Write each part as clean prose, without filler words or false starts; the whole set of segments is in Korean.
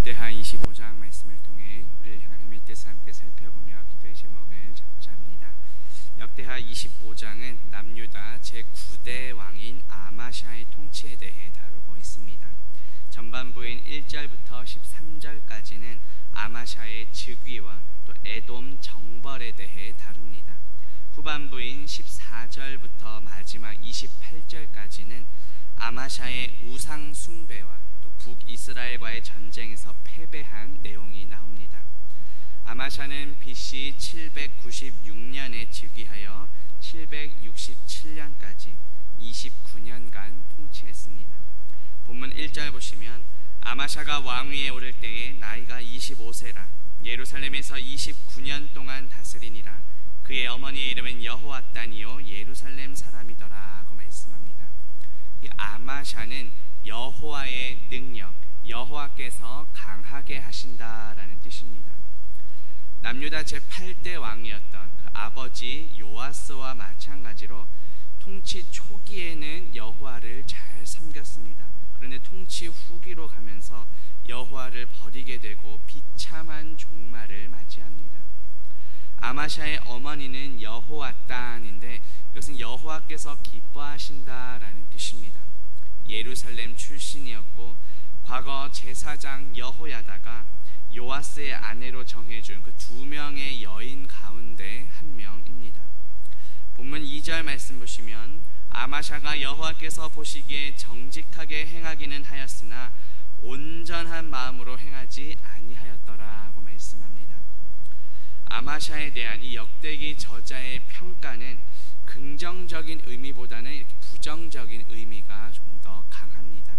역대하 25장 말씀을 통해 우리를 향한 하나님의 뜻을 함께 살펴보며 기도의 제목을 잡고자 합니다. 역대하 25장은 남유다 제9대 왕인 아마샤의 통치에 대해 다루고 있습니다. 전반부인 1절부터 13절까지는 아마샤의 즉위와 또 에돔 정벌에 대해 다룹니다. 후반부인 14절부터 마지막 28절까지는 아마샤의 우상 숭배와 또 북이스라엘과의 전쟁에서 패배한 내용이 나옵니다. 아마샤는 BC 796년에 즉위하여 767년까지 29년간 통치했습니다. 본문 1절 보시면 아마샤가 왕위에 오를 때에 나이가 25세라 예루살렘에서 29년 동안 다스리니라. 그의 어머니의 이름은 여호앗단이요 예루살렘 사람이더라고 말씀합니다. 이 아마샤는 여호와의 능력, 여호와께서 강하게 하신다라는 뜻입니다. 남유다 제8대 왕이었던 그 아버지 요아스와 마찬가지로 통치 초기에는 여호와를 잘 섬겼습니다. 그런데 통치 후기로 가면서 여호와를 버리게 되고 비참한 종말을 맞이합니다. 아마샤의 어머니는 여호앗단인데 이것은 여호와께서 기뻐하신다라는 뜻입니다. 예루살렘 출신이었고 과거 제사장 여호야다가 요아스의 아내로 정해준 그 2명의 여인 가운데 한 명입니다. 본문 2절 말씀 보시면 아마샤가 여호와께서 보시기에 정직하게 행하기는 하였으나 온전한 마음으로 행하지 아니하였더라고 말씀합니다. 아마샤에 대한 이 역대기 저자의 평가는 긍정적인 의미보다는 이렇게 부정적인 의미가 좀 더 강합니다.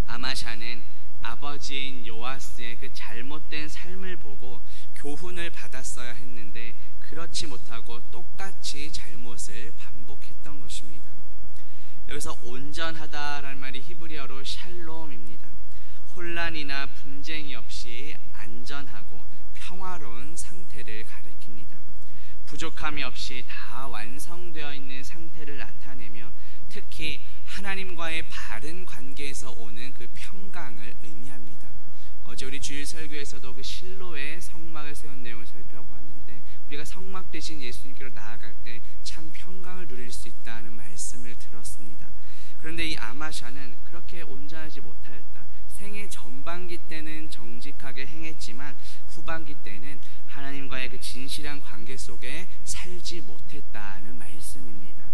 아마샤는 아버지인 요아스의 그 잘못된 삶을 보고 교훈을 받았어야 했는데 그렇지 못하고 똑같이 잘못을 반복했던 것입니다. 여기서 온전하다라는 말이 히브리어로 샬롬입니다. 혼란이나 분쟁이 없이 안전하고 평화로운 상태를 가리킵니다. 부족함이 없이 다 완성되어 있는 상태를 나타내며 특히 하나님과의 바른 관계에서 오는 그 평강을 의미합니다. 어제 우리 주일 설교에서도 그 실로의 성막을 세운 내용을 살펴보았는데 우리가 성막 대신 예수님께로 나아갈 때 참 평강을 누릴 수 있다는 말씀을 들었습니다. 그런데 이 아마샤는 그렇게 온전하지 못하였다. 생애 전반기 때는 정직하게 행했지만 후반기 때는 하나님과의 그 진실한 관계 속에 살지 못했다는 말씀입니다.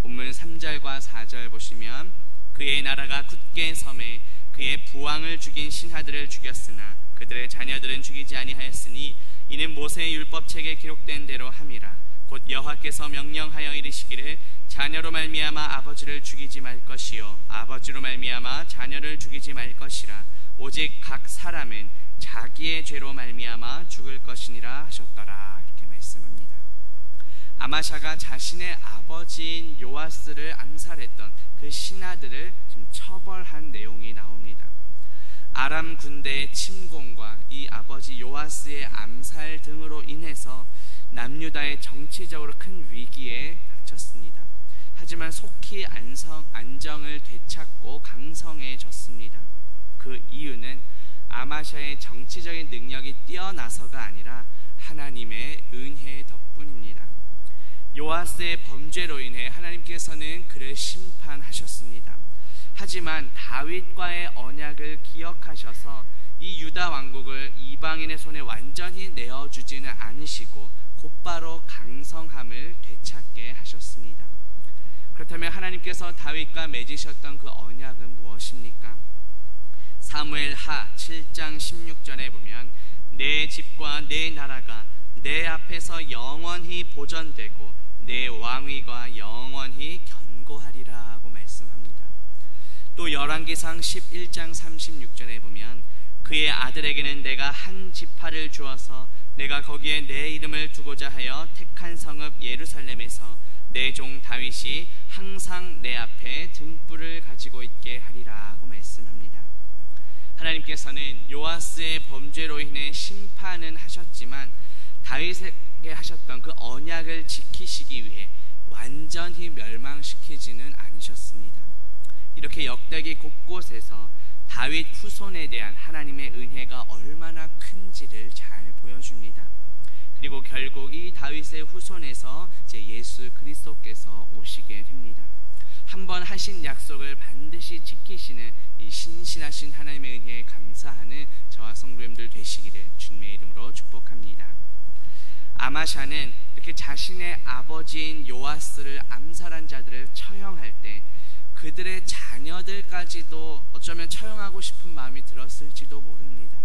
본문 3절과 4절 보시면 그의 나라가 굳게 섬에 그의 부왕을 죽인 신하들을 죽였으나 그들의 자녀들은 죽이지 아니하였으니 이는 모세의 율법책에 기록된 대로 함이라. 곧 여호와께서 명령하여 이르시기를 자녀로 말미암아 아버지를 죽이지 말 것이요 아버지로 말미암아 자녀를 죽이지 말 것이라. 오직 각 사람은 자기의 죄로 말미암아 죽을 것이니라 하셨더라. 이렇게 말씀합니다. 아마샤가 자신의 아버지인 요아스를 암살했던 그 신하들을 지금 처벌한 내용이 나옵니다. 아람 군대의 침공과 이 아버지 요아스의 암살 등으로 인해서 남유다의 정치적으로 큰 위기에 닥쳤습니다. 하지만 속히 안정을 되찾고 강성해졌습니다. 그 이유는 아마샤의 정치적인 능력이 뛰어나서가 아니라 하나님의 은혜 덕분입니다. 요아스의 범죄로 인해 하나님께서는 그를 심판하셨습니다. 하지만 다윗과의 언약을 기억하셔서 이 유다 왕국을 이방인의 손에 완전히 내어주지는 않으시고 곧바로 강성함을 되찾게 하셨습니다. 그렇다면 하나님께서 다윗과 맺으셨던 그 언약은 무엇입니까? 사무엘하 7장 16절에 보면 내 집과 내 나라가 내 앞에서 영원히 보존되고 내 왕위가 영원히 견고하리라고 말씀합니다. 또 열왕기상 11장 36절에 보면 그의 아들에게는 내가 한 지파를 주어서 내가 거기에 내 이름을 두고자 하여 택한 성읍 예루살렘에서 내 종 다윗이 항상 내 앞에 등불을 가지고 있게 하리라고 말씀합니다. 하나님께서는 요아스의 범죄로 인해 심판은 하셨지만 다윗에게 하셨던 그 언약을 지키시기 위해 완전히 멸망시키지는 않으셨습니다. 이렇게 역대기 곳곳에서 다윗 후손에 대한 하나님의 은혜가 얼마나 큰지를 잘 보여줍니다. 그리고 결국 이 다윗의 후손에서 이제 예수 그리스도께서 오시게 됩니다. 한번 하신 약속을 반드시 지키시는 이 신실하신 하나님의 은혜에 감사하는 저와 성도님들 되시기를 주님의 이름으로 축복합니다. 아마샤는 이렇게 자신의 아버지인 요아스를 암살한 자들을 처형할 때 그들의 자녀들까지도 어쩌면 처형하고 싶은 마음이 들었을지도 모릅니다.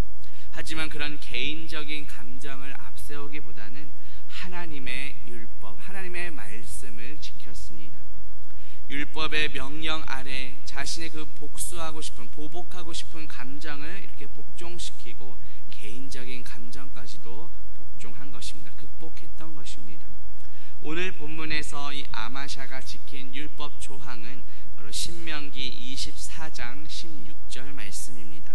하지만 그런 개인적인 감정을 앞세우기보다는 하나님의 율법, 하나님의 말씀을 지켰습니다. 율법의 명령 아래 자신의 그 복수하고 싶은, 보복하고 싶은 감정을 이렇게 복종시키고 개인적인 감정까지도 복종한 것입니다. 극복했던 것입니다. 오늘 본문에서 이 아마샤가 지킨 율법 조항은 바로 신명기 24장 16절 말씀입니다.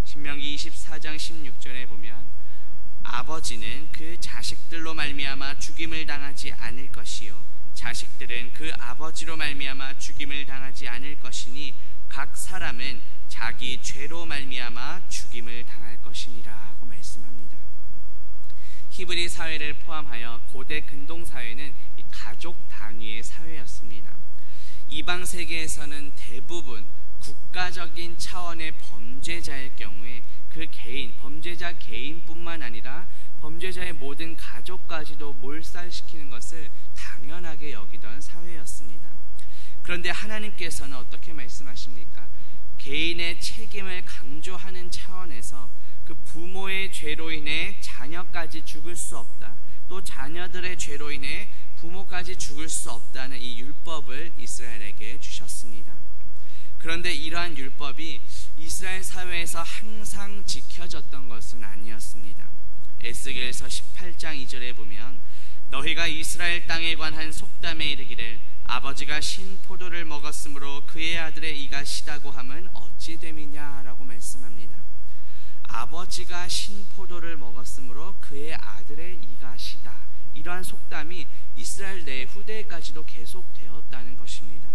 신명기 24장 16절에 보면 아버지는 그 자식들로 말미암아 죽임을 당하지 않을 것이요 자식들은 그 아버지로 말미암아 죽임을 당하지 않을 것이니 각 사람은 자기 죄로 말미암아 죽임을 당할 것이니라고 말씀합니다. 히브리 사회를 포함하여 고대 근동 사회는 이 가족 단위의 사회였습니다. 이방 세계에서는 대부분 국가적인 차원의 범죄자일 경우에 그 개인, 범죄자 개인뿐만 아니라 범죄자의 모든 가족까지도 몰살시키는 것을 당연하게 여기던 사회였습니다. 그런데 하나님께서는 어떻게 말씀하십니까? 개인의 책임을 강조하는 차원에서 그 부모의 죄로 인해 자녀까지 죽을 수 없다, 또 자녀들의 죄로 인해 부모까지 죽을 수 없다는 이 율법을 이스라엘에게 주셨습니다. 그런데 이러한 율법이 이스라엘 사회에서 항상 지켜졌던 것은 아니었습니다. 에스겔서 18장 2절에 보면 너희가 이스라엘 땅에 관한 속담에 이르기를 아버지가 신포도를 먹었으므로 그의 아들의 이가 시다고 함은 어찌 됨이냐라고 말씀합니다. 아버지가 신포도를 먹었으므로 그의 아들의 이가 시다, 이러한 속담이 이스라엘 내 후대까지도 계속되었다는 것입니다.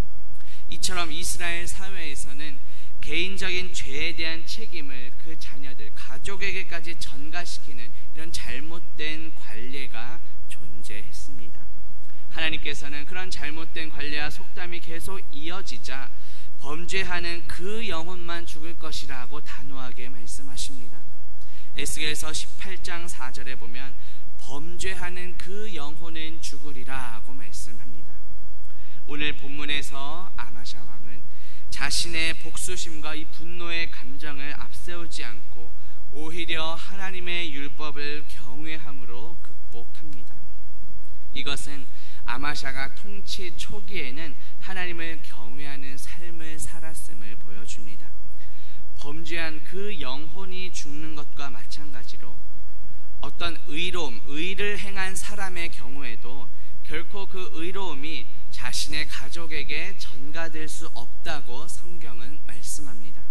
이처럼 이스라엘 사회에서는 개인적인 죄에 대한 책임을 그 자녀들, 가족에게까지 전가시키는 이런 잘못된 관례가 존재했습니다. 하나님께서는 그런 잘못된 관례와 속담이 계속 이어지자 범죄하는 그 영혼만 죽을 것이라고 단호하게 말씀하십니다. 에스겔서 18장 4절에 보면 범죄하는 그 영혼은 죽으리라고 말씀합니다. 오늘 본문에서 아마샤 왕은 자신의 복수심과 이 분노의 감정을 앞세우지 않고 오히려 하나님의 율법을 경외함으로 극복합니다. 이것은 아마샤가 통치 초기에는 하나님을 경외하는 삶을 살았음을 보여줍니다. 범죄한 그 영혼이 죽는 것과 마찬가지로 어떤 의로움, 의를 행한 사람의 경우에도 결코 그 의로움이 자신의 가족에게 전가될 수 없다고 성경은 말씀합니다.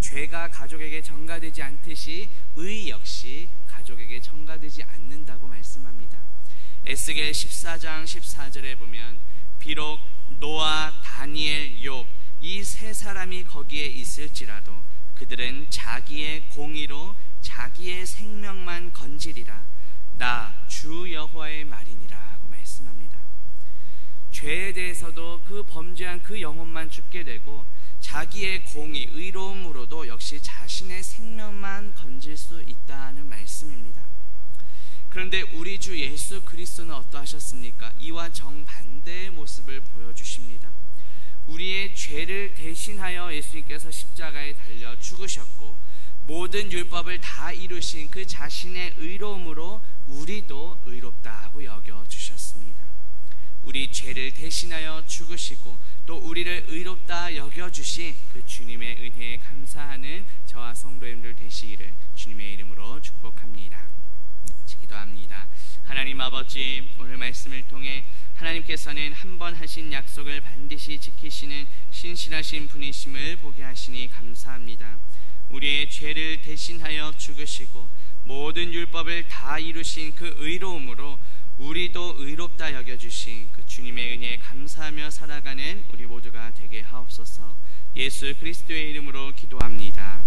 죄가 가족에게 전가되지 않듯이 의 역시 가족에게 전가되지 않는다고 말씀합니다. 에스겔 14장 14절에 보면 비록 노아, 다니엘, 욥 이 세 사람이 거기에 있을지라도 그들은 자기의 공의로 자기의 생명만 건지리라. 나 주 여호와의 말이니라고 말씀합니다. 죄에 대해서도 그 범죄한 그 영혼만 죽게 되고 자기의 공의, 의로움으로도 역시 자신의 생명만 건질 수 있다는 말씀입니다. 그런데 우리 주 예수 그리스도는 어떠하셨습니까? 이와 정반대의 모습을 보여주십니다. 우리의 죄를 대신하여 예수님께서 십자가에 달려 죽으셨고 모든 율법을 다 이루신 그 자신의 의로움으로 우리도 의롭다고 여겨주셨습니다. 우리 죄를 대신하여 죽으시고 또 우리를 의롭다 여겨주신 그 주님의 은혜에 감사하는 저와 성도님들 되시기를 주님의 이름으로 축복합니다. 기도합니다. 하나님 아버지, 오늘 말씀을 통해 하나님께서는 한 번 하신 약속을 반드시 지키시는 신실하신 분이심을 보게 하시니 감사합니다. 우리의 죄를 대신하여 죽으시고 모든 율법을 다 이루신 그 의로움으로 우리도 의롭다 여겨주신 그 주님의 은혜에 감사하며 살아가는 우리 모두가 되게 하옵소서. 예수 그리스도의 이름으로 기도합니다.